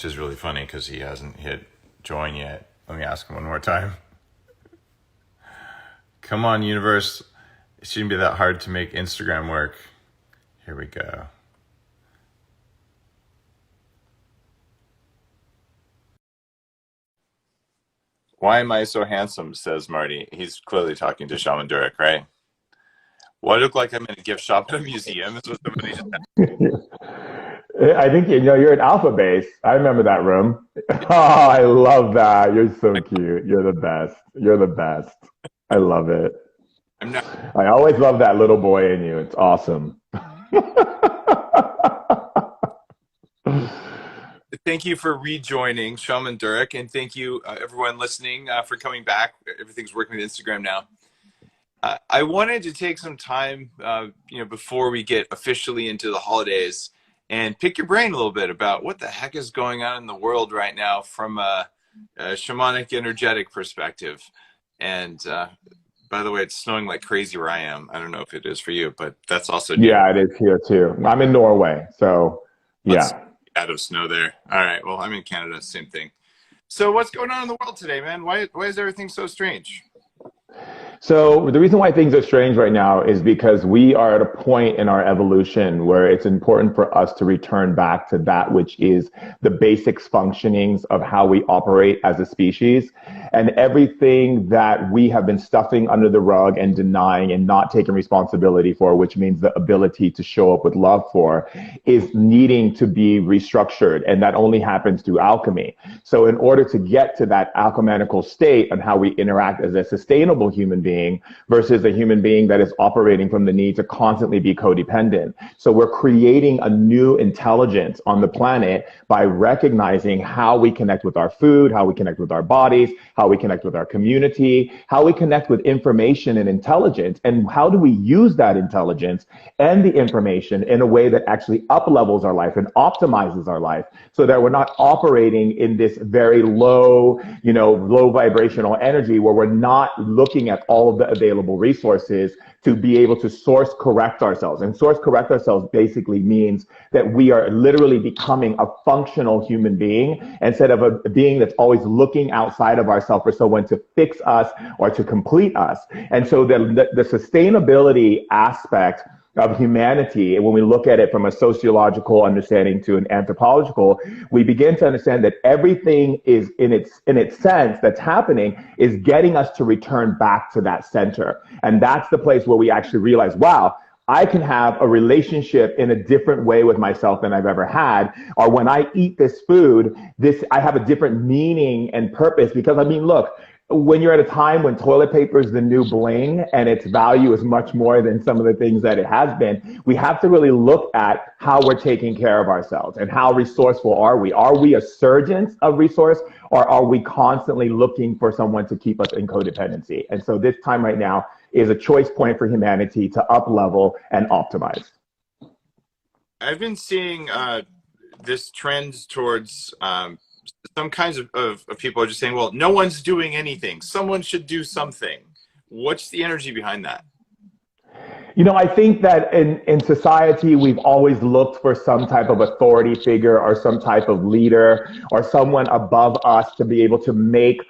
which is really funny because he hasn't hit join yet. Let me ask him one more time. Come on, universe. It shouldn't be that hard to make Instagram work. Here we go. Why am I so handsome, says Marty. He's clearly talking to Shaman Durek, right? Well, I look like I'm in a gift shop at a museum is what somebody just I think you're an alpha base. I remember that room. Oh, I love that. You're so cute. You're the best. You're the best. I love it. I'm not. I always love that little boy in you. It's awesome. Thank you for rejoining Shaman Durek, and thank you everyone listening for coming back. Everything's working with Instagram now. I wanted to take some time, before we get officially into the holidays, and pick your brain a little bit about what the heck is going on in the world right now from a shamanic, energetic perspective. And by the way, it's snowing like crazy where I am. I don't know if it is for you, but that's also new. Yeah, it is here too. I'm in Norway, so Let's yeah. out of snow there. All right. Well, I'm in Canada. Same thing. So what's going on in the world today, man? Why is everything so strange? So the reason why things are strange right now is because we are at a point in our evolution where it's important for us to return back to that which is the basics functionings of how we operate as a species. And everything that we have been stuffing under the rug and denying and not taking responsibility for, which means the ability to show up with love for, is needing to be restructured. And that only happens through alchemy. So in order to get to that alchemical state and how we interact as a sustainable human being versus a human being that is operating from the need to constantly be codependent. So we're creating a new intelligence on the planet by recognizing how we connect with our food, how we connect with our bodies, how we connect with our community, how we connect with information and intelligence, and how do we use that intelligence and the information in a way that actually up-levels our life and optimizes our life so that we're not operating in this very low, low vibrational energy where we're not looking at all of the available resources to be able to source correct ourselves. And source correct ourselves basically means that we are literally becoming a functional human being instead of a being that's always looking outside of ourselves for someone to fix us or to complete us. And so the sustainability aspect of humanity, and when we look at it from a sociological understanding to an anthropological, we begin to understand that everything is in its sense that's happening is getting us to return back to that center. And that's the place where we actually realize, wow, I can have a relationship in a different way with myself than I've ever had. Or when I eat this food, I have a different meaning and purpose because look, when you're at a time when toilet paper is the new bling and its value is much more than some of the things that it has been, we have to really look at how we're taking care of ourselves and how resourceful are we? Are we a surgeon of resource or are we constantly looking for someone to keep us in codependency? And so this time right now is a choice point for humanity to up level and optimize. I've been seeing this trend towards some kinds of people are just saying, well, no one's doing anything. Someone should do something. What's the energy behind that? I think that in society, we've always looked for some type of authority figure or some type of leader or someone above us to be able to make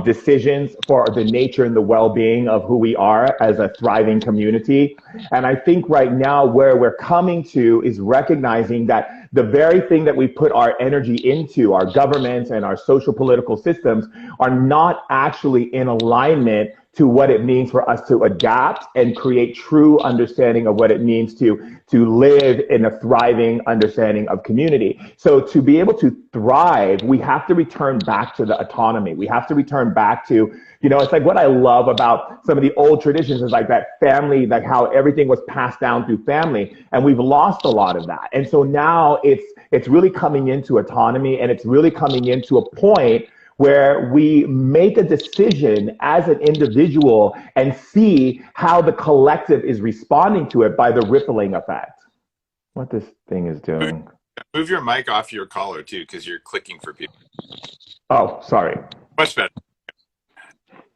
decisions for the nature and the well-being of who we are as a thriving community. And I think right now where we're coming to is recognizing that the very thing that we put our energy into, our governments and our social political systems, are not actually in alignment to what it means for us to adapt and create true understanding of what it means to live in a thriving understanding of community. So to be able to thrive, we have to return back to the autonomy. We have to return back to, it's like what I love about some of the old traditions is like that family, like how everything was passed down through family, and we've lost a lot of that. And so now it's really coming into autonomy, and it's really coming into a point where we make a decision as an individual and see how the collective is responding to it by the rippling effect. What this thing is doing. Move your mic off your collar too, because you're clicking for people. Oh, sorry. Much better.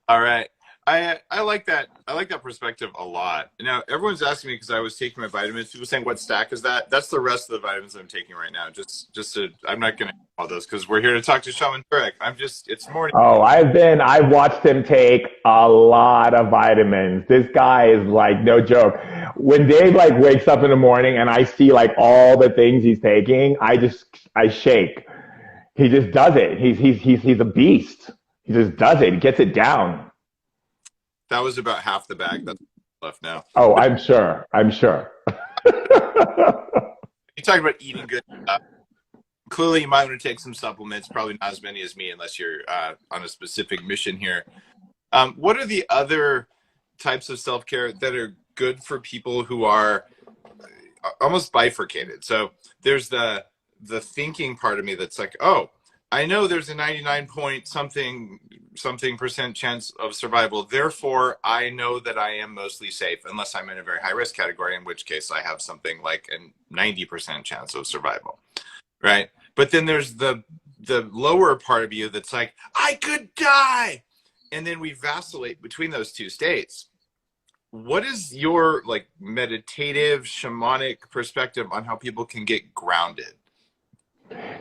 All right. I like that. I like that perspective a lot. Now everyone's asking me because I was taking my vitamins. People saying, "What stack is that?" That's the rest of the vitamins I'm taking right now. Just to, I'm not going to all those because we're here to talk to Shaman Turek. I'm just, it's morning. Oh, I've watched him take a lot of vitamins. This guy is like no joke. When Dave like wakes up in the morning and I see like all the things he's taking, I shake. He just does it. He's a beast. He just does it. He gets it down. That was about half the bag that's left now. Oh, I'm sure. I'm sure. You talked about eating good. Clearly, you might want to take some supplements. Probably not as many as me, unless you're on a specific mission here. What are the other types of self-care that are good for people who are almost bifurcated? So there's the thinking part of me that's like, oh, I know there's a 99 point something percent chance of survival. Therefore, I know that I am mostly safe unless I'm in a very high risk category, in which case I have something like a 90% chance of survival. Right. But then there's the lower part of you that's like, I could die. And then we vacillate between those two states. What is your like meditative shamanic perspective on how people can get grounded?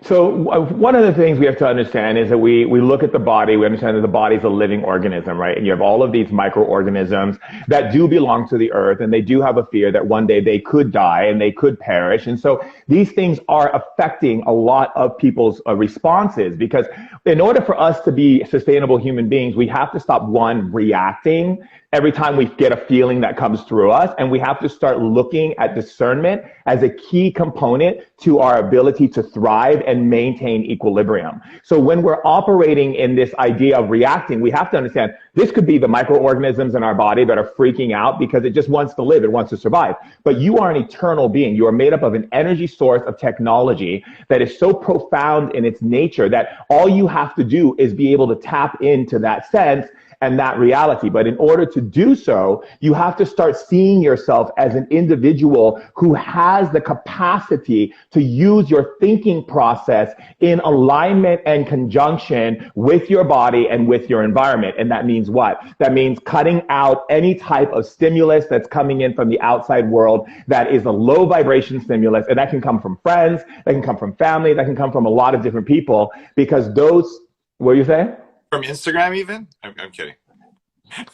So one of the things we have to understand is that we look at the body, we understand that the body is a living organism, right? And you have all of these microorganisms that do belong to the earth, and they do have a fear that one day they could die and they could perish. And so these things are affecting a lot of people's responses, because in order for us to be sustainable human beings, we have to stop, one, reacting every time we get a feeling that comes through us. And we have to start looking at discernment as a key component to our ability to thrive and maintain equilibrium. So when we're operating in this idea of reacting, we have to understand this could be the microorganisms in our body that are freaking out because it just wants to live, it wants to survive. But you are an eternal being. You are made up of an energy source of technology that is so profound in its nature that all you have to do is be able to tap into that sense and that reality. But in order to do so, you have to start seeing yourself as an individual who has the capacity to use your thinking process in alignment and conjunction with your body and with your environment. And that means what? That means cutting out any type of stimulus that's coming in from the outside world that is a low vibration stimulus. And that can come from friends, that can come from family, that can come from a lot of different people, because those, what are you saying? From Instagram, even? I'm kidding.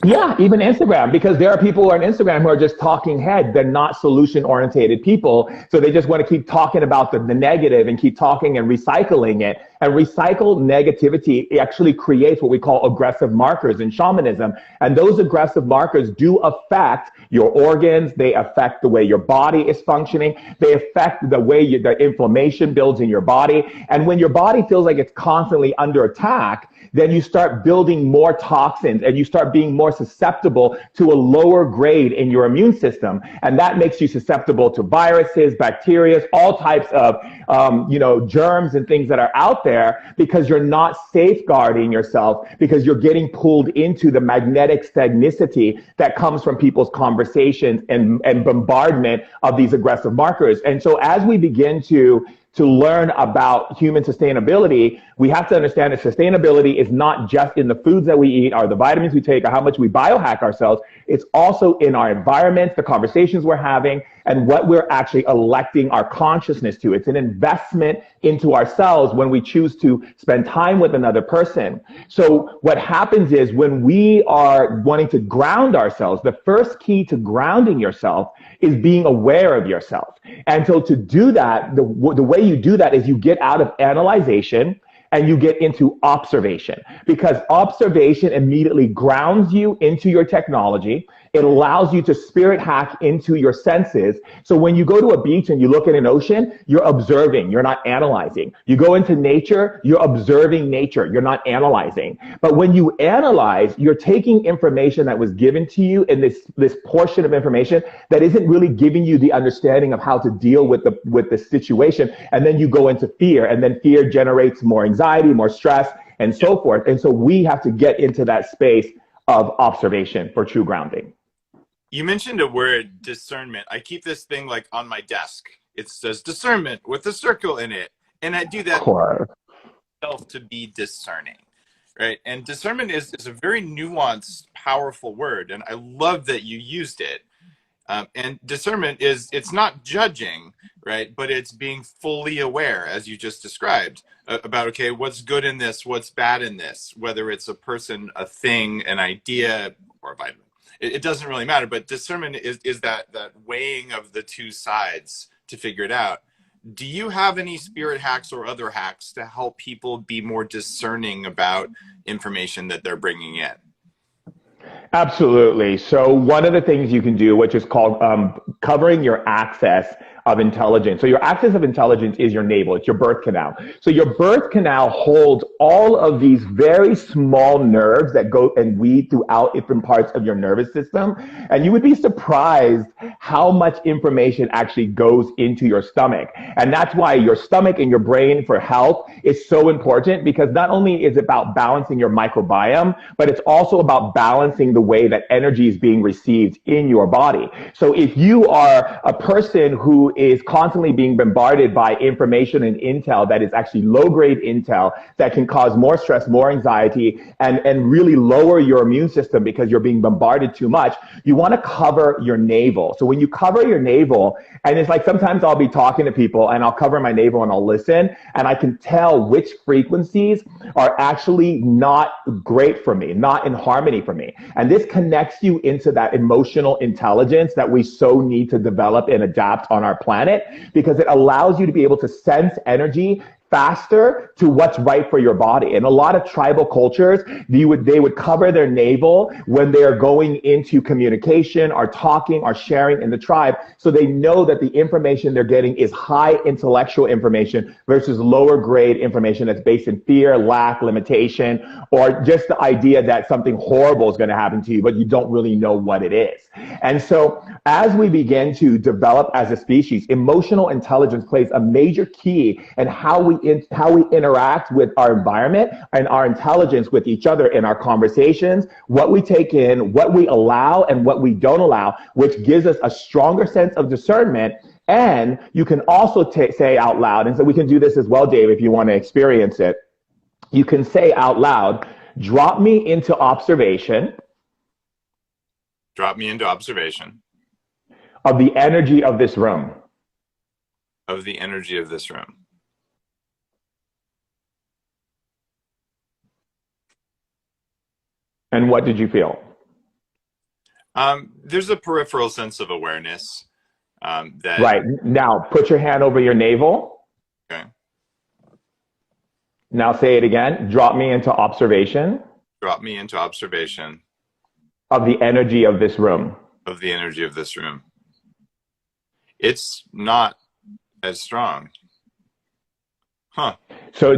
Yeah, even Instagram, because there are people on Instagram who are just talking head. They're not solution oriented people. So they just want to keep talking about the negative and keep talking and recycling it. And recycled negativity actually creates what we call aggressive markers in shamanism. And those aggressive markers do affect your organs. They affect the way your body is functioning. They affect the way the inflammation builds in your body. And when your body feels like it's constantly under attack, then you start building more toxins and you start being more susceptible to a lower grade in your immune system. And that makes you susceptible to viruses, bacteria, all types of, germs and things that are out there, because you're not safeguarding yourself, because you're getting pulled into the magnetic stagnicity that comes from people's conversations and bombardment of these aggressive markers. And so as we begin to learn about human sustainability, we have to understand that sustainability is not just in the foods that we eat or the vitamins we take or how much we biohack ourselves. It's also in our environments, the conversations we're having, and what we're actually electing our consciousness to. It's an investment into ourselves when we choose to spend time with another person. So what happens is when we are wanting to ground ourselves, the first key to grounding yourself is being aware of yourself. And so to do that, the way you do that is you get out of analyzation and you get into observation, because observation immediately grounds you into your technology. It allows you to spirit hack into your senses. So when you go to a beach and you look at an ocean, you're observing, you're not analyzing. You go into nature, you're observing nature, you're not analyzing. But when you analyze, you're taking information that was given to you in this portion of information that isn't really giving you the understanding of how to deal with the situation. And then you go into fear, and then fear generates more anxiety, more stress, and so forth. And so we have to get into that space of observation for true grounding. You mentioned a word, discernment. I keep this thing like on my desk. It says discernment with a circle in it. And I do that Core. myself to be discerning, right? And discernment is a very nuanced, powerful word, and I love that you used it. And discernment it's not judging, right? But it's being fully aware, as you just described, about, okay, what's good in this, what's bad in this, whether it's a person, a thing, an idea, or a vitamin. It doesn't really matter, but discernment is that weighing of the two sides to figure it out. Do you have any spirit hacks or other hacks to help people be more discerning about information that they're bringing in? Absolutely. So one of the things you can do, which is called covering your axis of intelligence. So your axis of intelligence is your navel. It's your birth canal. So your birth canal holds all of these very small nerves that go and weave throughout different parts of your nervous system. And you would be surprised how much information actually goes into your stomach. And that's why your stomach and your brain for health is so important, because not only is it about balancing your microbiome, but it's also about balancing the way that energy is being received in your body. So if you are a person who is constantly being bombarded by information and intel that is actually low-grade intel that can cause more stress, more anxiety, and really lower your immune system because you're being bombarded too much, you want to cover your navel. So when you cover your navel, and it's like sometimes I'll be talking to people and I'll cover my navel and I'll listen, and I can tell which frequencies are actually not great for me, not in harmony for me. And this connects you into that emotional intelligence that we so need to develop and adapt on our planet, because it allows you to be able to sense energy faster to what's right for your body. In a lot of tribal cultures, they would cover their navel when they are going into communication or talking or sharing in the tribe, so they know that the information they're getting is high intellectual information versus lower grade information that's based in fear, lack, limitation, or just the idea that something horrible is going to happen to you, but you don't really know what it is. And so as we begin to develop as a species, emotional intelligence plays a major key in how we interact with our environment and our intelligence with each other in our conversations, what we take in, what we allow, and what we don't allow, which gives us a stronger sense of discernment. And you can also say out loud, and so we can do this as well, Dave, if you want to experience it. You can say out loud, drop me into observation. Drop me into observation. Of the energy of this room. Of the energy of this room. And what did you feel? There's a peripheral sense of awareness. That. Right. Now, put your hand over your navel. Okay. Now say it again. Drop me into observation. Drop me into observation. Of the energy of this room. Of the energy of this room. It's not as strong. Huh. So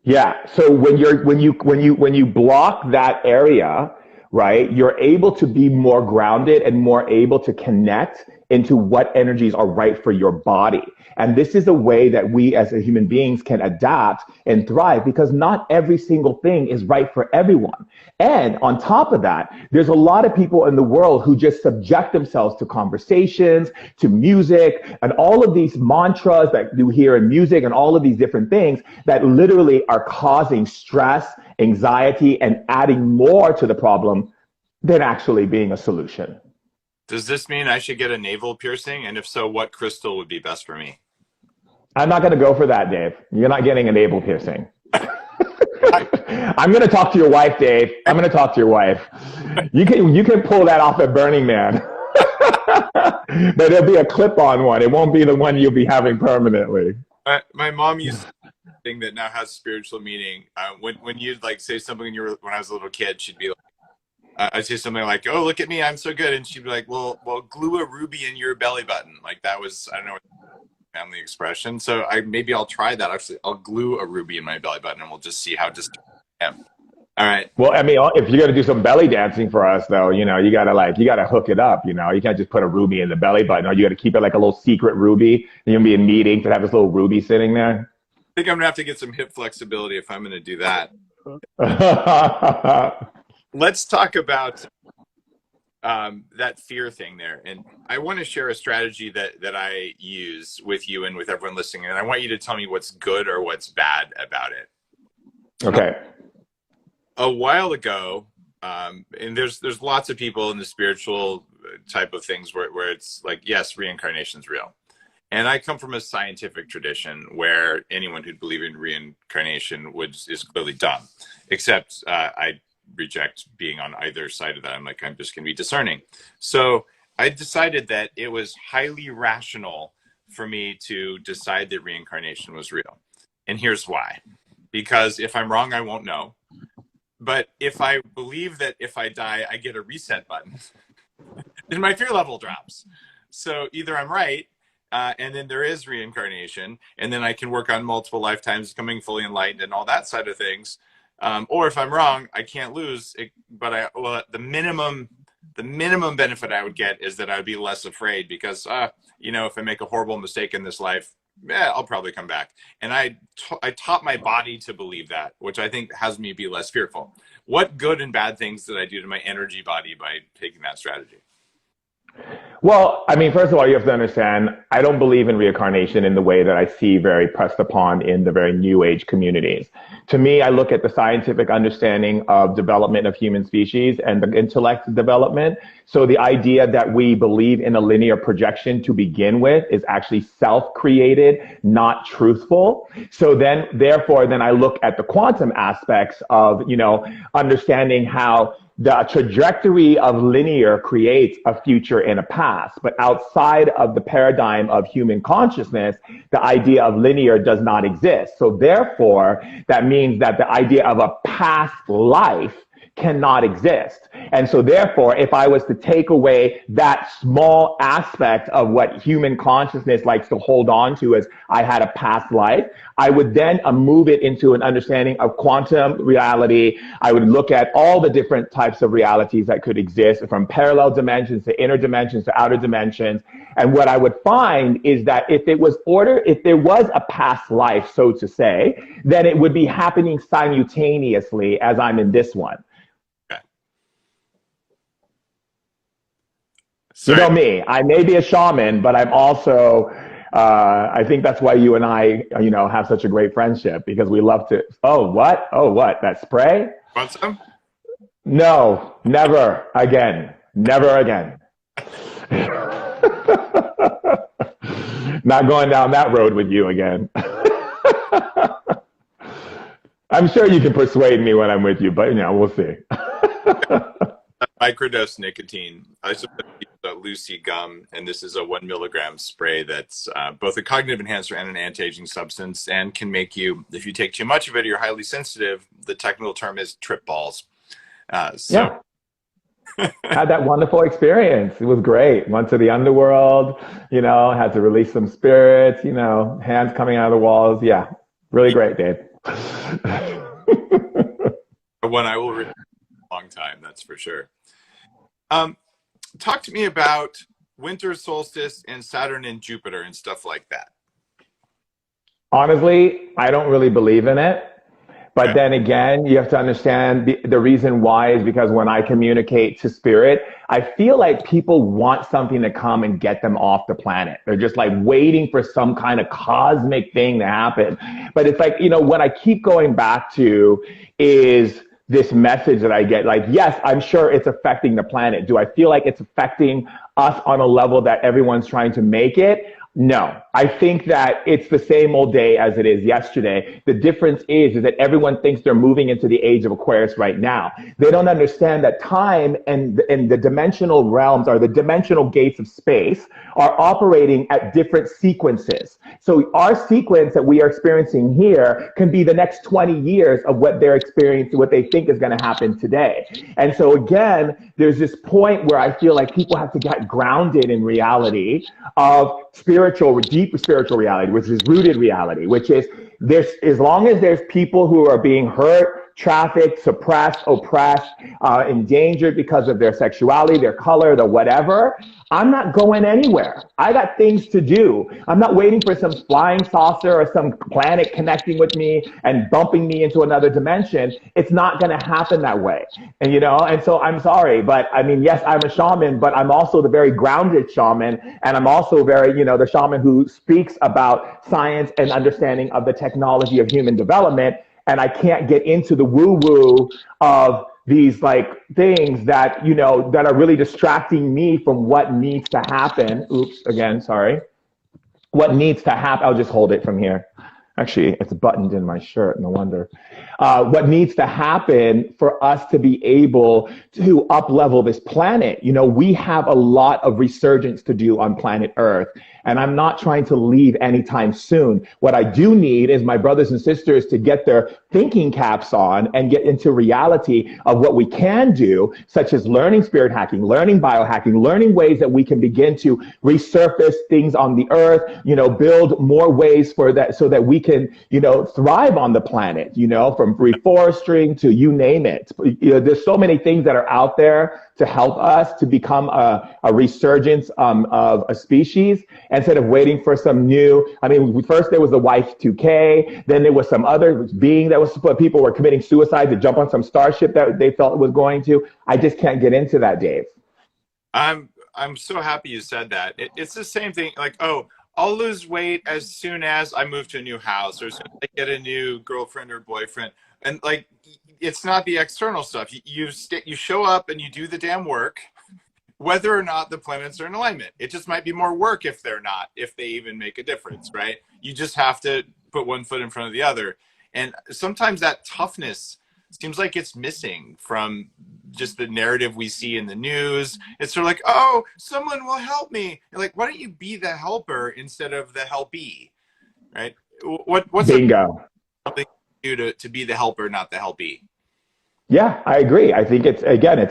yeah. So when you block that area, right, you're able to be more grounded and more able to connect into what energies are right for your body. And this is a way that we as human beings can adapt and thrive, because not every single thing is right for everyone. And on top of that, there's a lot of people in the world who just subject themselves to conversations, to music, and all of these mantras that you hear in music and all of these different things that literally are causing stress, anxiety, and adding more to the problem than actually being a solution. Does this mean I should get a navel piercing? And if so, what crystal would be best for me? I'm not going to go for that, Dave. You're not getting a navel piercing. I'm going to talk to your wife, Dave. I'm going to talk to your wife. You can pull that off at Burning Man. But it'll be a clip-on one. It won't be the one you'll be having permanently. My mom used to thing that now has spiritual meaning. When you'd like say something when I was a little kid, she'd be like, I'd say something like, "Oh, look at me, I'm so good," and she'd be like, "Well, glue a ruby in your belly button." Like that was, I don't know, family expression. So maybe I'll try that. Actually, I'll glue a ruby in my belly button, and we'll just see how disturbed I am. All right. Well, I mean, if you're gonna do some belly dancing for us, though, you gotta hook it up. You can't just put a ruby in the belly button. Or you gotta keep it like a little secret ruby. You're gonna be in meetings to have this little ruby sitting there. I think I'm gonna have to get some hip flexibility if I'm gonna do that. Let's talk about that fear thing there. And I want to share a strategy that I use with you and with everyone listening. And I want you to tell me what's good or what's bad about it. Okay. a while ago, and there's lots of people in the spiritual type of things where it's like, yes, reincarnation's real. And I come from a scientific tradition where anyone who'd believe in reincarnation is clearly dumb, except I reject being on either side of that. I'm like, I'm just going to be discerning. So I decided that it was highly rational for me to decide that reincarnation was real. And here's why. Because if I'm wrong, I won't know. But if I believe that if I die, I get a reset button, then my fear level drops. So either I'm right, and then there is reincarnation, and then I can work on multiple lifetimes, becoming fully enlightened and all that side of things. Or if I'm wrong, I can't lose it, but the minimum benefit I would get is that I would be less afraid because, if I make a horrible mistake in this life, I'll probably come back. And I taught my body to believe that, which I think has me be less fearful. What good and bad things did I do to my energy body by taking that strategy? Well, I mean, first of all, you have to understand, I don't believe in reincarnation in the way that I see very pressed upon in the very new age communities. To me, I look at the scientific understanding of development of human species and the intellect development. So the idea that we believe in a linear projection to begin with is actually self-created, not truthful. So therefore, I look at the quantum aspects of, understanding how the trajectory of linear creates a future and a past, but outside of the paradigm of human consciousness, the idea of linear does not exist. So therefore, that means that the idea of a past life cannot exist. And so therefore, if I was to take away that small aspect of what human consciousness likes to hold on to as I had a past life, I would then move it into an understanding of quantum reality. I would look at all the different types of realities that could exist, from parallel dimensions to inner dimensions to outer dimensions. And what I would find is that if there was a past life, so to say, then it would be happening simultaneously as I'm in this one. Sorry. You know me, I may be a shaman, but I'm also, I think that's why you and I, have such a great friendship, because we love to, oh, what? That spray? Want some? No, never again. Never again. Not going down that road with you again. I'm sure you can persuade me when I'm with you, but, we'll see. Microdose nicotine. I suppose Lucy gum, and this is a 1 milligram spray that's both a cognitive enhancer and an anti-aging substance, and can make you, if you take too much of it or you're highly sensitive, the technical term is trip balls. Yeah. Had that wonderful experience. It was great. Went to the underworld, had to release some spirits, hands coming out of the walls. Yeah, really great, Dave. One I will remember a long time, that's for sure. Talk to me about winter solstice and Saturn and Jupiter and stuff like that. Honestly, I don't really believe in it. But then again, you have to understand the reason why is because when I communicate to spirit, I feel like people want something to come and get them off the planet. They're just like waiting for some kind of cosmic thing to happen. But it's like, what I keep going back to is this message that I get, like, yes, I'm sure it's affecting the planet. Do I feel like it's affecting us on a level that everyone's trying to make it? No, I think that it's the same old day as it is yesterday. The difference is that everyone thinks they're moving into the age of Aquarius right now. They don't understand that time and the dimensional realms, or the dimensional gates of space, are operating at different sequences. So our sequence that we are experiencing here can be the next 20 years of what they're experiencing, what they think is going to happen today. And so again, there's this point where I feel like people have to get grounded in reality of deep spiritual reality, which is rooted reality, which is as long as there's people who are being hurt, trafficked, suppressed, oppressed, endangered because of their sexuality, their color, the whatever, I'm not going anywhere. I got things to do. I'm not waiting for some flying saucer or some planet connecting with me and bumping me into another dimension. It's not going to happen that way. And so I'm sorry, but I mean, yes, I'm a shaman, but I'm also the very grounded shaman. And I'm also the shaman who speaks about science and understanding of the technology of human development. and I can't get into the woo woo of these like things that, you know, that are really distracting me from what needs to happen. Oops, again, sorry. What needs to happen. I'll just hold it from here. Actually, it's buttoned in my shirt, no wonder. What needs to happen for us to be able to up level this planet? You know, we have a lot of resurgence to do on planet Earth, and I'm not trying to leave anytime soon. What I do need is my brothers and sisters to get their thinking caps on and get into reality of what we can do, such as learning spirit hacking, learning biohacking, learning ways that we can begin to resurface things on the earth, you know, build more ways for that so that we can, you know, thrive on the planet, you know, from reforesting to you name it. You know, there's so many things that are out there to help us to become a resurgence of a species instead of waiting for some new. I mean, first there was the Y2K, then there was some other being that was, people were committing suicide to jump on some starship that they felt was going to. I just can't get into that, Dave. I'm so happy you said that. It's the same thing. Like, oh, I'll lose weight as soon as I move to a new house or as soon as I get a new girlfriend or boyfriend. And like, it's not the external stuff. You show up and you do the damn work, whether or not the planets are in alignment. It just might be more work if they're not, if they even make a difference, right? You just have to put one foot in front of the other. And sometimes that toughness seems like it's missing from just the narrative we see in the news. It's sort of like, oh, someone will help me. You're like, why don't you be the helper instead of the helpee, right? What's Bingo. something you do to be the helper, not the helpee? Yeah, I agree. I think it's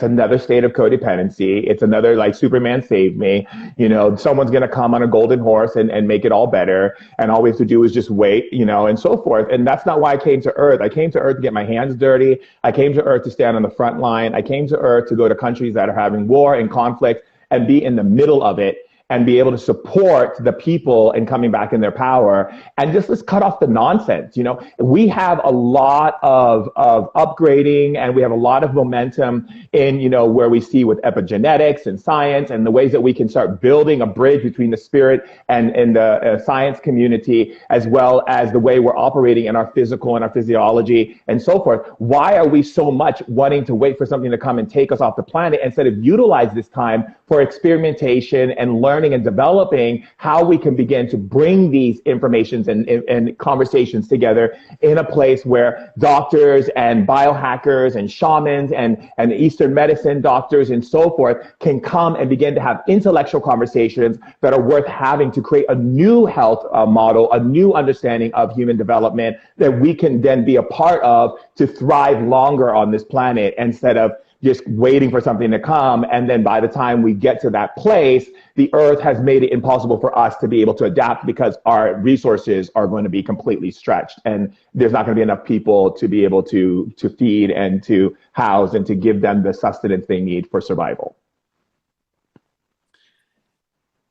another state of codependency. It's another like Superman saved me. You know, someone's going to come on a golden horse and make it all better. And all we have to do is just wait, you know, and so forth. And that's not why I came to Earth. I came to Earth to get my hands dirty. I came to Earth to stand on the front line. I came to Earth to go to countries that are having war and conflict and be in the middle of it and be able to support the people in coming back in their power. And just let's cut off the nonsense. You know, we have a lot of upgrading and we have a lot of momentum in, you know, where we see with epigenetics and science and the ways that we can start building a bridge between the spirit and the science community, as well as the way we're operating in our physical and our physiology and so forth. Why are we so much wanting to wait for something to come and take us off the planet instead of utilize this time for experimentation and learning and developing how we can begin to bring these informations and conversations together in a place where doctors and biohackers and shamans and Eastern medicine doctors and so forth can come and begin to have intellectual conversations that are worth having to create a new health model, a new understanding of human development that we can then be a part of to thrive longer on this planet instead of just waiting for something to come. And then by the time we get to that place, the earth has made it impossible for us to be able to adapt because our resources are going to be completely stretched. And there's not going to be enough people to be able to feed and to house and to give them the sustenance they need for survival.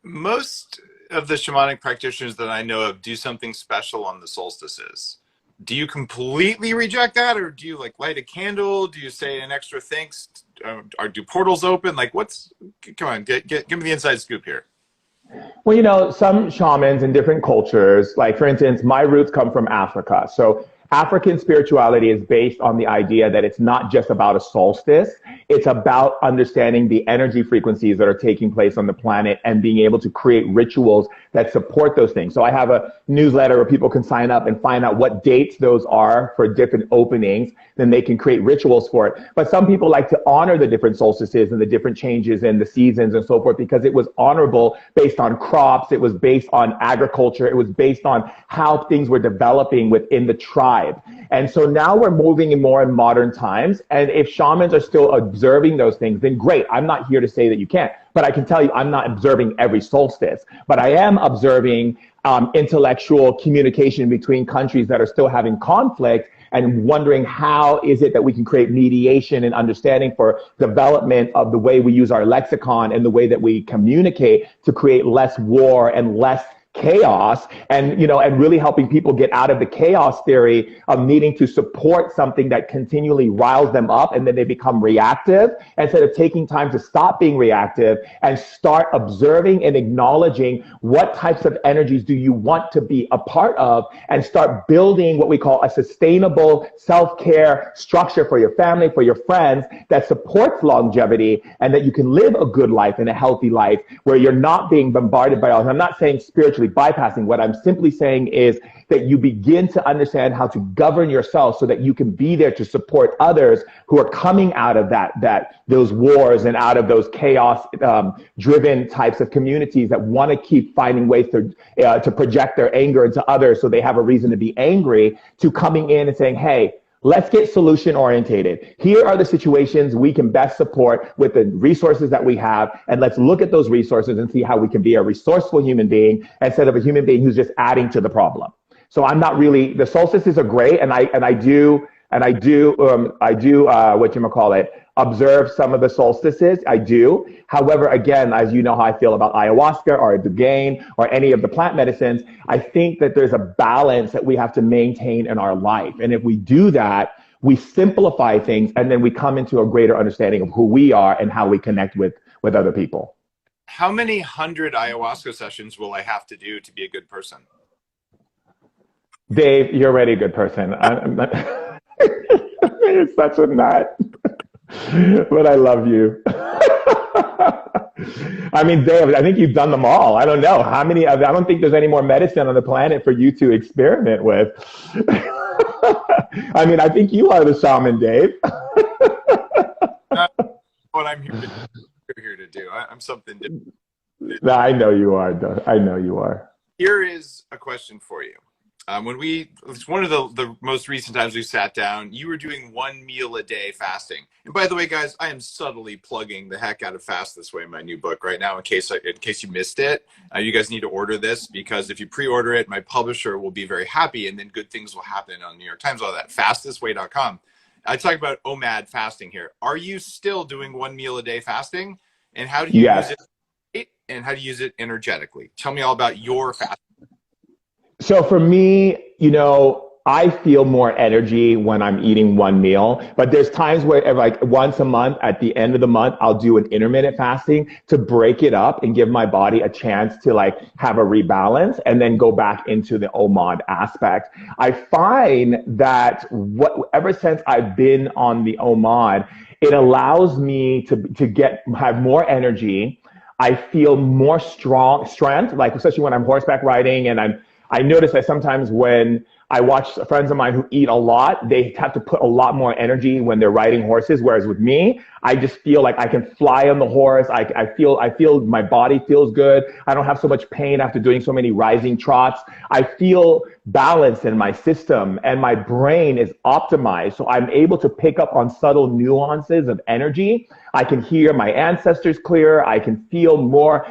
Most of the shamanic practitioners that I know of do something special on the solstices. Do you completely reject that, or do you like light a candle? Do you say an extra thanks, or do portals open? Like, come on, give me the inside scoop here. Well, you know, some shamans in different cultures, like for instance, my roots come from Africa. So African spirituality is based on the idea that it's not just about a solstice. It's about understanding the energy frequencies that are taking place on the planet and being able to create rituals that support those things. So I have a newsletter where people can sign up and find out what dates those are for different openings. Then they can create rituals for it. But some people like to honor the different solstices and the different changes in the seasons and so forth because it was honorable based on crops. It was based on agriculture. It was based on how things were developing within the tribe. And so now we're moving in more in modern times. And if shamans are still observing those things, then great. I'm not here to say that you can't, but I can tell you I'm not observing every solstice, but I am observing intellectual communication between countries that are still having conflict and wondering how is it that we can create mediation and understanding for development of the way we use our lexicon and the way that we communicate to create less war and less chaos, and and really helping people get out of the chaos theory of needing to support something that continually riles them up, and then they become reactive instead of taking time to stop being reactive and start observing and acknowledging what types of energies do you want to be a part of, and start building what we call a sustainable self-care structure for your family, for your friends, that supports longevity, and that you can live a good life and a healthy life where you're not being bombarded by all. I'm not saying spiritually bypassing. What I'm simply saying is that you begin to understand how to govern yourself so that you can be there to support others who are coming out of those wars and out of those chaos driven types of communities that want to keep finding ways to project their anger into others so they have a reason to be angry, to coming in and saying, hey, let's get solution orientated. Here are the situations we can best support with the resources that we have. And let's look at those resources and see how we can be a resourceful human being instead of a human being who's just adding to the problem. So I'm not really, the solstices are great. And I do observe some of the solstices. I do. However, again, as you know how I feel about ayahuasca or Dugain or any of the plant medicines, I think that there's a balance that we have to maintain in our life. And if we do that, we simplify things, and then we come into a greater understanding of who we are and how we connect with other people. How many 100 ayahuasca sessions will I have to do to be a good person? Dave, you're already a good person. You're such a nut. But I love you. I mean, Dave, I think you've done them all. I don't know how many. I don't think there's any more medicine on the planet for you to experiment with. I mean, I think you are the shaman, Dave. That's what I'm here to do. I'm something different. No, I know you are. I know you are. Here is a question for you. It's one of the most recent times we sat down, you were doing 1 meal a day fasting. And by the way, guys, I am subtly plugging the heck out of Fast This Way, my new book right now, in case you missed it. You guys need to order this, because if you pre-order it, my publisher will be very happy, and then good things will happen on New York Times, all that. fastthisway.com. I talk about OMAD fasting here. Are you still doing 1 meal a day fasting? And how do you use it? And how do you use it energetically? Tell me all about your fasting. So for me, I feel more energy when I'm eating 1 meal, but there's times where like once a month at the end of the month, I'll do an intermittent fasting to break it up and give my body a chance to like have a rebalance and then go back into the OMAD aspect. I find that ever since I've been on the OMAD, it allows me to have more energy. I feel more strength, like especially when I'm horseback riding, and I notice that sometimes when I watch friends of mine who eat a lot, they have to put a lot more energy when they're riding horses. Whereas with me, I just feel like I can fly on the horse. I feel my body feels good. I don't have so much pain after doing so many rising trots. I feel balanced in my system, and my brain is optimized. So I'm able to pick up on subtle nuances of energy. I can hear my ancestors clearer. I can feel more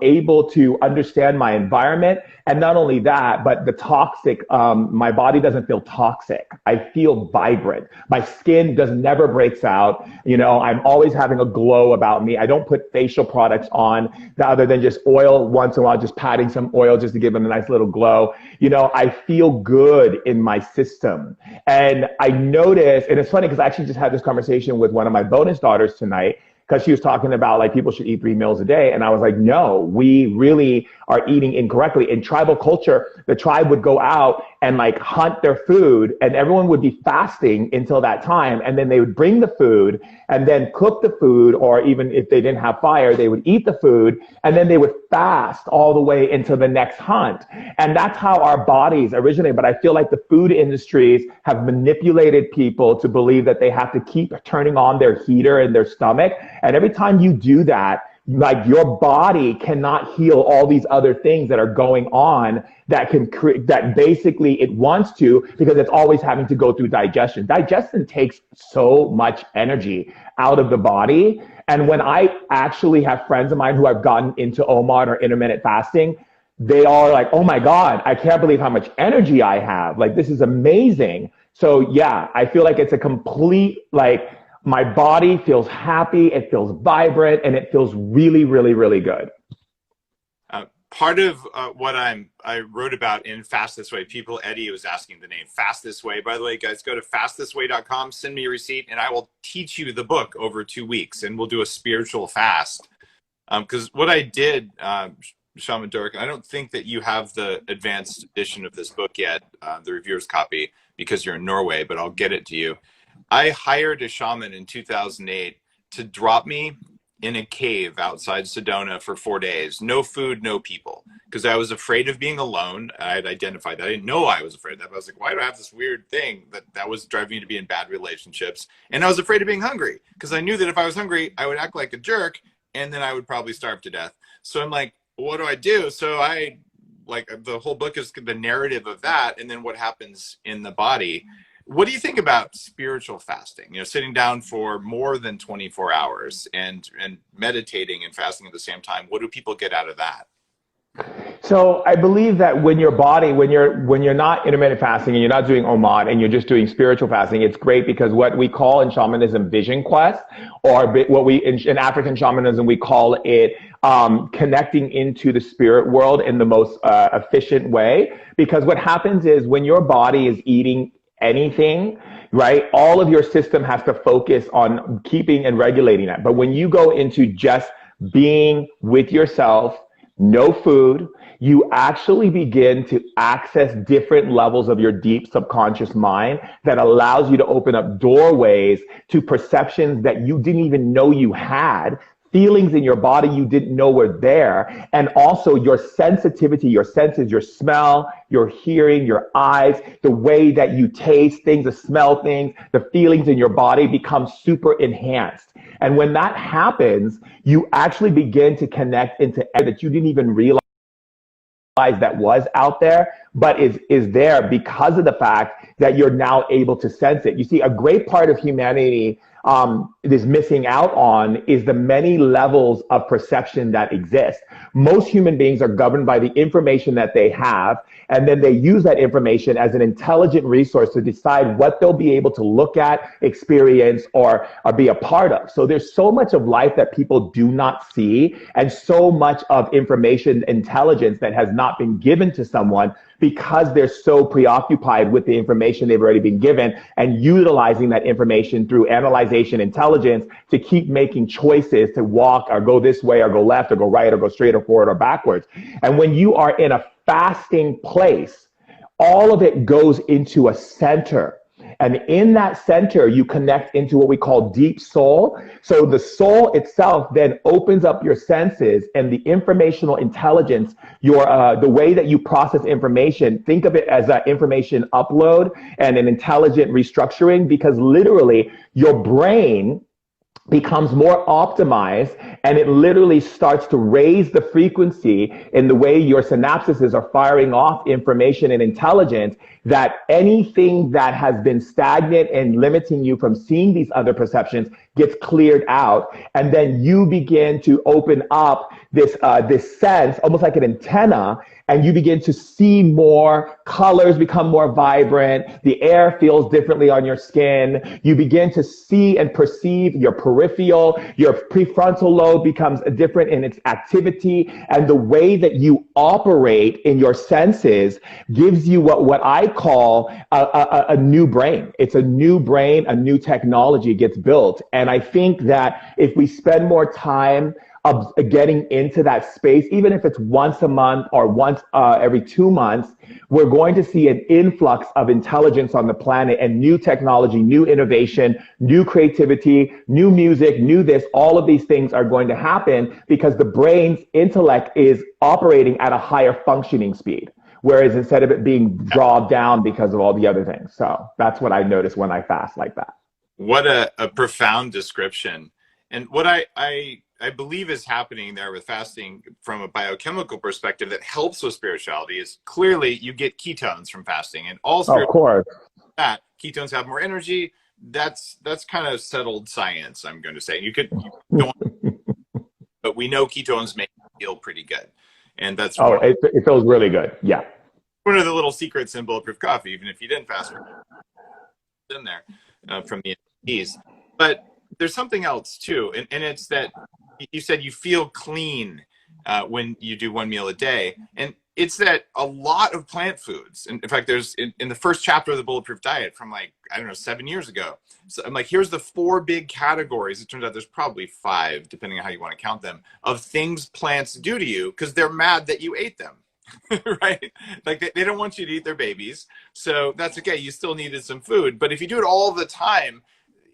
able to understand my environment. And not only that, but the toxic, my body doesn't feel toxic. I feel vibrant. My skin never breaks out. I'm always having a glow about me. I don't put facial products on other than just oil once in a while, just patting some oil just to give them a nice little glow. I feel good in my system. And I notice, and it's funny because I actually just had this conversation with one of my bonus daughters tonight, because she was talking about like people should eat 3 meals a day. And I was like, no, we really are eating incorrectly. In tribal culture, the tribe would go out and like hunt their food, and everyone would be fasting until that time. And then they would bring the food and then cook the food, or even if they didn't have fire, they would eat the food, and then they would fast all the way into the next hunt. And that's how our bodies originate. But I feel like the food industries have manipulated people to believe that they have to keep turning on their heater in their stomach. And every time you do that, like your body cannot heal all these other things that are going on that can create, that basically it wants to, because it's always having to go through digestion. Digestion takes so much energy out of the body. And when I actually have friends of mine who have gotten into OMAD or intermittent fasting, they are like, oh my God, I can't believe how much energy I have. Like, this is amazing. So yeah, I feel like it's a complete, like, my body feels happy, it feels vibrant, and it feels really, really, really good. part of what I wrote about in Fast This Way, Eddie was asking the name Fast This Way. By the way, guys, go to fastthisway.com, send me a receipt, and I will teach you the book over 2 weeks, and we'll do a spiritual fast. Because what I did, Shaman Durek, I don't think that you have the advanced edition of this book yet, the reviewer's copy, because you're in Norway, but I'll get it to you. I hired a shaman in 2008 to drop me in a cave outside Sedona for 4 days. No food, no people. Because I was afraid of being alone. I had identified that. I didn't know I was afraid of that. But I was like, why do I have this weird thing that was driving me to be in bad relationships? And I was afraid of being hungry because I knew that if I was hungry, I would act like a jerk and then I would probably starve to death. So I'm like, what do I do? So the whole book is the narrative of that and then what happens in the body. What do you think about spiritual fasting? Sitting down for more than 24 hours and meditating and fasting at the same time. What do people get out of that? So I believe that when you're not intermittent fasting and you're not doing OMAD and you're just doing spiritual fasting, it's great because what we call in shamanism vision quest, or what we in African shamanism we call it connecting into the spirit world in the most efficient way. Because what happens is when your body is eating anything, right, all of your system has to focus on keeping and regulating that. But when you go into just being with yourself, no food, you actually begin to access different levels of your deep subconscious mind that allows you to open up doorways to perceptions that you didn't even know you had, feelings in your body you didn't know were there, and also your sensitivity, your senses, your smell, your hearing, your eyes, the way that you taste things, the smell things, the feelings in your body become super enhanced. And when that happens, you actually begin to connect into air that you didn't even realize that was out there, but is there because of the fact that you're now able to sense it. You see, a great part of humanity is missing out on is the many levels of perception that exist. Most human beings are governed by the information that they have, and then they use that information as an intelligent resource to decide what they'll be able to look at, experience, or be a part of. So there's so much of life that people do not see, and so much of information intelligence that has not been given to someone because they're so preoccupied with the information they've already been given and utilizing that information through analyzation intelligence to keep making choices to walk or go this way or go left or go right or go straight or forward or backwards. And when you are in a fasting place, all of it goes into a center. And in that center, you connect into what we call deep soul. So the soul itself then opens up your senses and the informational intelligence, the way that you process information. Think of it as an information upload and an intelligent restructuring, because literally your brain becomes more optimized and it literally starts to raise the frequency in the way your synapses are firing off information and intelligence, that anything that has been stagnant and limiting you from seeing these other perceptions gets cleared out. And then you begin to open up this sense, almost like an antenna, and you begin to see more, colors become more vibrant, the air feels differently on your skin, you begin to see and perceive your peripheral, your prefrontal lobe becomes different in its activity, and the way that you operate in your senses gives you what I call a new brain. It's a new brain, a new technology gets built. And I think that if we spend more time of getting into that space, even if it's once a month or once every 2 months, we're going to see an influx of intelligence on the planet and new technology, new innovation, new creativity, new music, new this. All of these things are going to happen because the brain's intellect is operating at a higher functioning speed. Whereas instead of it being drawn down because of all the other things. So that's what I notice when I fast like that. What a profound description. And what I believe is happening there with fasting from a biochemical perspective that helps with spirituality is clearly you get ketones from fasting, and all Of course. that ketones have more energy. That's kind of settled science, I'm going to say. You don't, but we know ketones make you feel pretty good. And that's it feels really good. Yeah. One of the little secrets in Bulletproof Coffee, even if you didn't fast in there from the NFTs. But there's something else too, and it's that you said you feel clean. when you do one meal a day. And it's that a lot of plant foods, and in fact, there's in the first chapter of the Bulletproof Diet from like, I don't know, 7 years ago. So I'm like, here's the 4 big categories. It turns out there's probably 5, depending on how you want to count them, of things plants do to you because they're mad that you ate them. Right? Like they don't want you to eat their babies. So that's okay. You still needed some food. But if you do it all the time,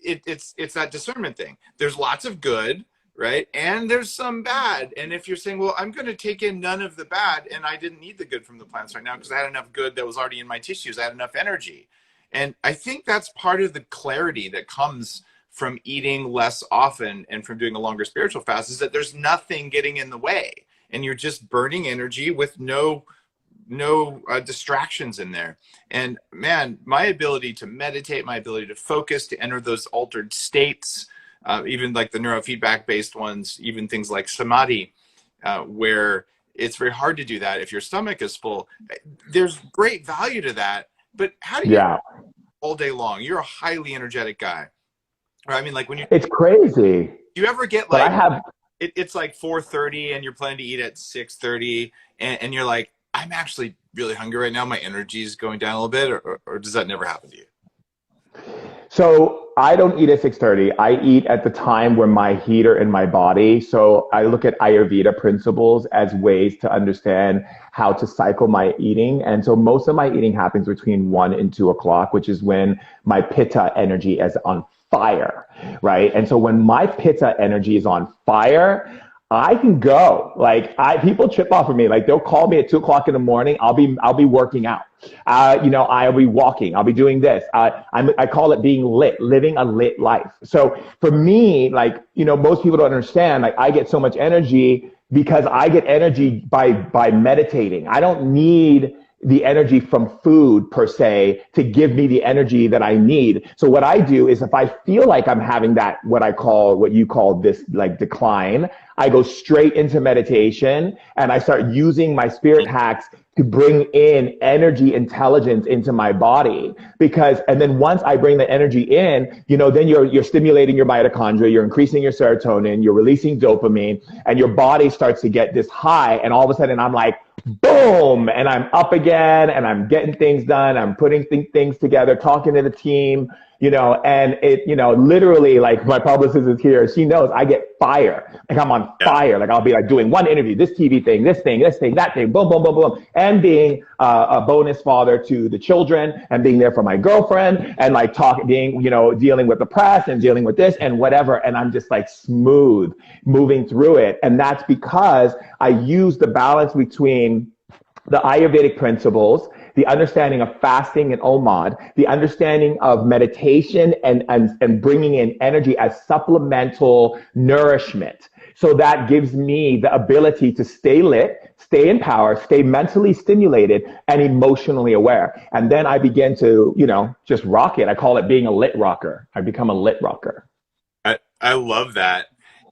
it's that discernment thing. There's lots of good, right? And there's some bad. And if you're saying, well, I'm going to take in none of the bad, and I didn't need the good from the plants right now because I had enough good that was already in my tissues. I had enough energy. And I think that's part of the clarity that comes from eating less often and from doing a longer spiritual fast, is that there's nothing getting in the way. And you're just burning energy with no distractions in there. And man, my ability to meditate, my ability to focus, to enter those altered states, even like the neurofeedback based ones, even things like samadhi, where it's very hard to do that if your stomach is full. There's great value to that. But how do you all day long? You're a highly energetic guy. Right? I mean, like when you, it's crazy. Do you ever get But like, I have, it's like 4:30 and you're planning to eat at 6:30 and you're like, I'm actually really hungry right now. My energy is going down a little bit, or does that never happen to you? so I don't eat at 6:30. I eat at the time where my heater in my body. So I look at Ayurveda principles as ways to understand how to cycle my eating. And so most of my eating happens between 1 and 2 o'clock, which is when my pitta energy is on fire, right? And so when my pitta energy is on fire, I can go. Like people trip off of me. Like they'll call me at 2 o'clock in the morning. I'll be working out. I'll be walking. I'll be doing this. I call it being lit, living a lit life. So for me, like, most people don't understand, like I get so much energy because I get energy by meditating. I don't need the energy from food per se to give me the energy that I need. So what I do is if I feel like I'm having that, what you call this like decline, I go straight into meditation and I start using my spirit hacks to bring in energy intelligence into my body. And then once I bring the energy in, then you're stimulating your mitochondria, you're increasing your serotonin, you're releasing dopamine, and your body starts to get this high. And all of a sudden I'm like, boom, and I'm up again and I'm getting things done. I'm putting things together, talking to the team, and it, literally, like my publicist is here. She knows I get fire. Like I'm on fire. Like I'll be like doing one interview, this TV thing, this thing, that thing, boom, boom, boom, boom. And being a bonus father to the children and being there for my girlfriend and like dealing with the press and dealing with this and whatever. And I'm just like smooth moving through it. And that's because I use the balance between the Ayurvedic principles, the understanding of fasting and OMAD, the understanding of meditation and bringing in energy as supplemental nourishment. So that gives me the ability to stay lit, stay in power, stay mentally stimulated and emotionally aware. And then I begin to, just rock it. I call it being a lit rocker. I become a lit rocker. I love that.